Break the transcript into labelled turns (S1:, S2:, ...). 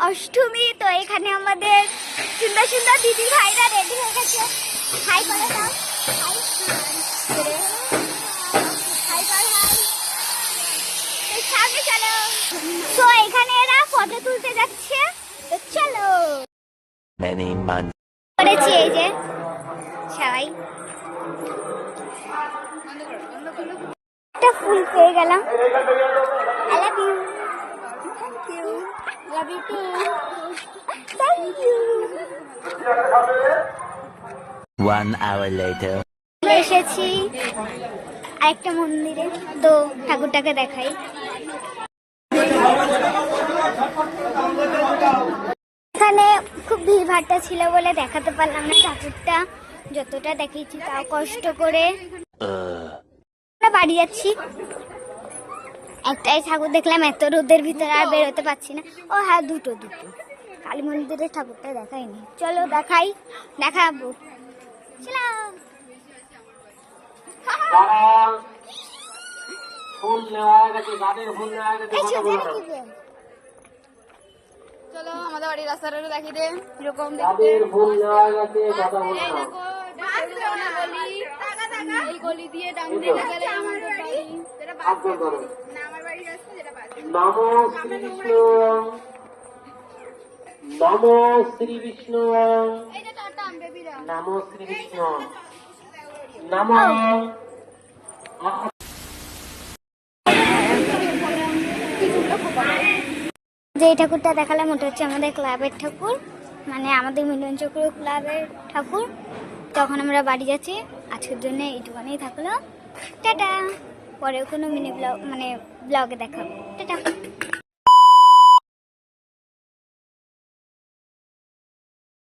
S1: অষ্টমী। তো এখানে আমাদের সুন্দর সুন্দর দিদি ভাইরা রেডি হয়ে গেছে। হাই করে দাও, হাই হাই কর, হাই। সামনে চলো। তো এখানে এরা ফটো তুলতে যাচ্ছে, তো চলো। করেছি এই যে সবাই একটা ফুল পেয়ে গেলাম। I love you. Thank you. Love you too. Thank you.
S2: 1 hour later.
S1: এসেছি আরেকটা মন্দিরে, তো ঠাকুরটাকে দেখাই। এখানে খুব ভিড়ভাট্টা ছিল বলে দেখাতে পারলাম না ঠাকুরটা, যতটা দেখিয়েছি তাও কষ্ট করে। আমরা বাড়ি যাচ্ছি। একটাই ঠাকুর দেখলাম, এত রোদের ভিতরে আর বেরোতে পারছি না। ও হ্যাঁ, দুটো কালী মন্দিরের ঠাকুরটা দেখাইনি, চলো দেখাই, দেখাবো। চলো।
S3: চলো আমাদের বাড়ির রাস্তাটা দেখি দে এরকম এই গলি দিয়ে ডান দিকে গেলে আমার বাড়ি।
S4: নমো শ্রী বিষ্ণু, নমো শ্রী বিষ্ণু, নমো শ্রী বিষ্ণু, নমো।
S1: যে ঠাকুরটা দেখালাম ওটা হচ্ছে আমাদের ক্লাবের ঠাকুর, মানে আমাদের মিলন চক্র ক্লাবের ঠাকুর। তখন আমরা বাড়ি যাচ্ছি, আজকের জন্য এইটুখানি থাকলো। টাটা। পরেও কোনো মিনি ব্লগ মানে ব্লগে দেখাবো। টাটা।